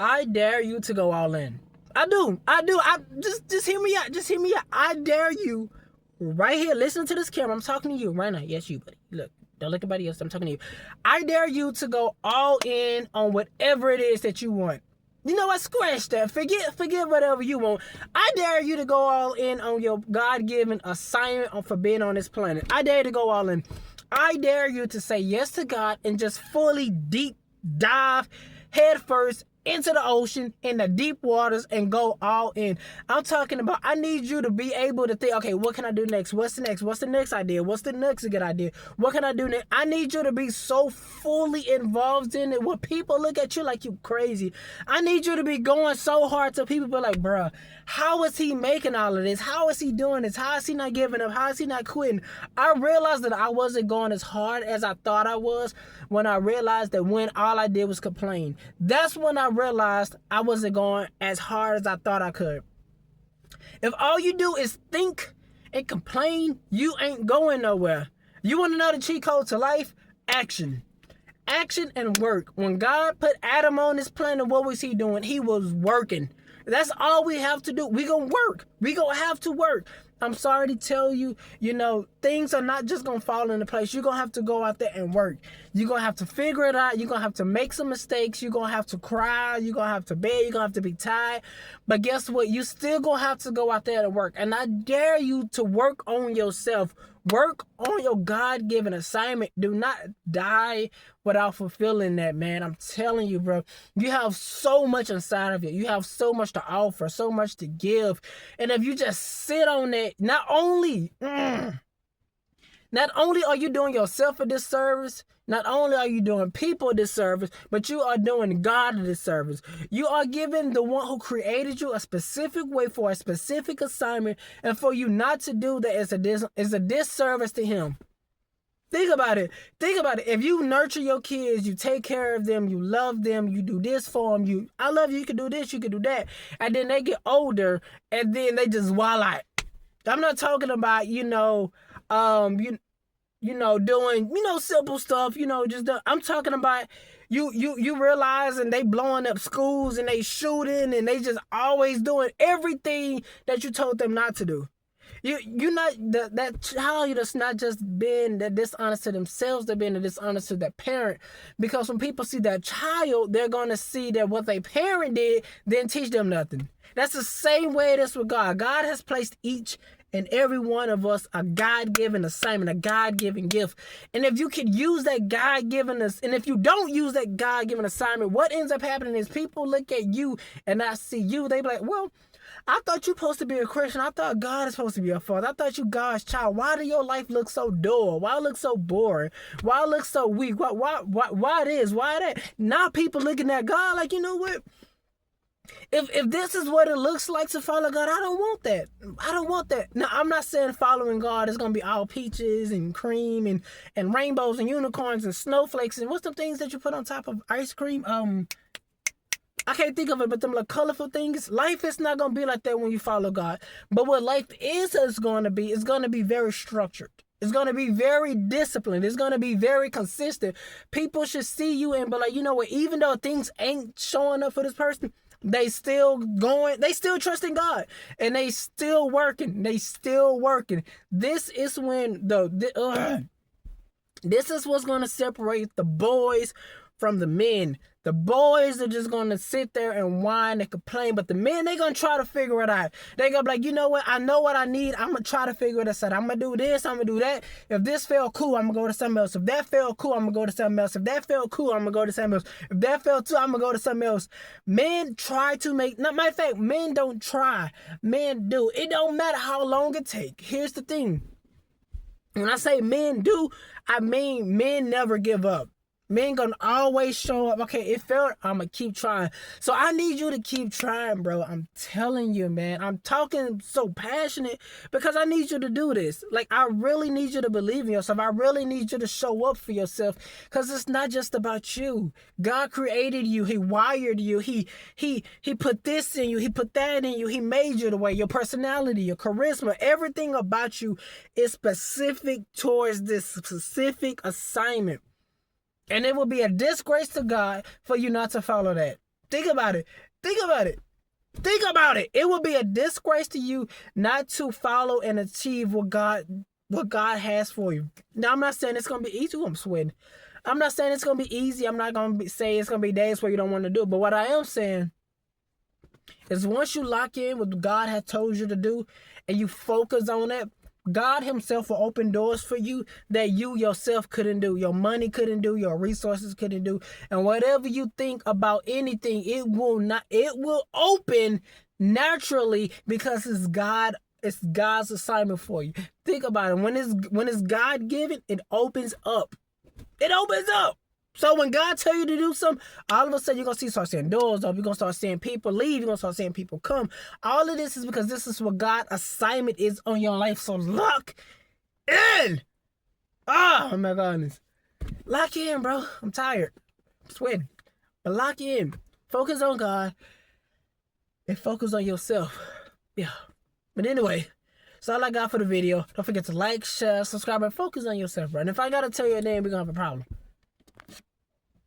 I dare you to go all in. I do. I just hear me out. Just hear me out. I dare you right here. Listen to this camera. I'm talking to you right now. Yes, you, buddy. Look. Don't look at anybody else. I'm talking to you. I dare you to go all in on whatever it is that you want. You know what? Scratch that. Forget whatever you want. I dare you to go all in on your God-given assignment for being on this planet. I dare you to go all in. I dare you to say yes to God and just fully deep dive head first into the ocean, in the deep waters, and go all in. I'm talking about, I need you to be able to think, okay, what can I do next? What's the next? What's the next idea? What's the next good idea? What can I do next? I need you to be so fully involved in it where people look at you like you crazy. I need you to be going so hard till people be like, bruh, how is he making all of this? How is he doing this? How is he not giving up? How is he not quitting? I realized that I wasn't going as hard as I thought I was when I realized that when all I did was complain. That's when I realized I wasn't going as hard as I thought I could. If all you do is think and complain, you ain't going nowhere. You want to know the cheat code to life? Action. Action and work. When God put Adam on this planet, what was he doing? He was working. That's all we have to do. We gonna work. We gonna have to work. I'm sorry to tell you, things are not just going to fall into place. You're going to have to go out there and work. You're going to have to figure it out. You're going to have to make some mistakes. You're going to have to cry. You're going to have to beg. You're going to have to be tired. But guess what? You still going to have to go out there to work. And I dare you to work on yourself. Work on your God-given assignment. Do not die without fulfilling that, man. I'm telling you, bro. You have so much inside of you. You have so much to offer, so much to give. And if you just sit on that, not only are you doing yourself a disservice, not only are you doing people a disservice, but you are doing God a disservice. You are giving the one who created you a specific way for a specific assignment, and for you not to do that is a disservice to him. Think about it. If you nurture your kids, you take care of them, you love them, you do this for them, I love you, you can do this, you can do that, and then they get older, and then they just wild out. I'm not talking about, doing, simple stuff, I'm talking about you realizing they blowing up schools and they shooting and they just always doing everything that you told them not to do. You're not that child that's not just being that dishonest to themselves, they're being dishonest to their parent. Because when people see that child, they're gonna see that what their parent did didn't teach them nothing. That's the same way it is with God. God has placed each and every one of us a God-given assignment, a God-given gift. And if you could use that God-given and if you don't use that God-given assignment, what ends up happening is people look at you and not see you. They be like, well, I thought you supposed to be a Christian. I thought God is supposed to be your father. I thought you God's child. Why do your life look so dull? Why it look so boring? Why it look so weak? Why this? Why that? Now people looking at God like, you know what? If this is what it looks like to follow God, I don't want that. I don't want that. Now, I'm not saying following God is going to be all peaches and cream and rainbows and unicorns and snowflakes and what's the things that you put on top of ice cream? I can't think of it, but them little colorful things. Life is not going to be like that when you follow God. But what life is going to be very structured. It's going to be very disciplined. It's going to be very consistent. People should see you and be like, you know what, even though things ain't showing up for this person, they still trusting God, and they still working. This is when this is what's going to separate the boys from the men. The boys are just going to sit there and whine and complain, but the men, they're going to try to figure it out. They're going to be like, you know what? I know what I need. I'm going to try to figure this out. I'm going to do this. I'm going to do that. If this felt cool, I'm going to go to something else. If that felt cool, I'm going to go to something else. If that felt cool, I'm going to go to something else. If that felt too, I'm going to go to something else. Men try to make, not matter of fact, men don't try. Men do. It don't matter how long it takes. Here's the thing. When I say men do, I mean men never give up. Men gonna always show up. Okay, it failed. I'm gonna keep trying. So I need you to keep trying, bro. I'm telling you, man. I'm talking so passionate because I need you to do this. Like, I really need you to believe in yourself. I really need you to show up for yourself because it's not just about you. God created you. He wired you. He put this in you. He put that in you. He made you the way. Your personality, your charisma, everything about you is specific towards this specific assignment. And it will be a disgrace to God for you not to follow that. Think about it. Think about it. Think about it. It would be a disgrace to you not to follow and achieve what God has for you. Now, I'm not saying it's gonna be easy. I'm sweating. I'm not saying it's gonna be easy. I'm not gonna say it's gonna be days where you don't want to do it. But what I am saying is once you lock in what God has told you to do and you focus on it, God himself will open doors for you that you yourself couldn't do. Your money couldn't do, your resources couldn't do. And whatever you think about anything, it will open naturally because it's God's assignment for you. Think about it. When it's God given, it opens up. It opens up. So when God tell you to do something, all of a sudden you're going to start seeing doors open. You're going to start seeing people leave. You're going to start seeing people come. All of this is because this is what God's assignment is on your life. So lock in. Oh my goodness. Lock in, bro. I'm tired. I'm sweating. But lock in. Focus on God. And focus on yourself. Yeah. But anyway, that's all I got for the video. Don't forget to like, share, subscribe, and focus on yourself, bro. And if I got to tell your name, we're going to have a problem.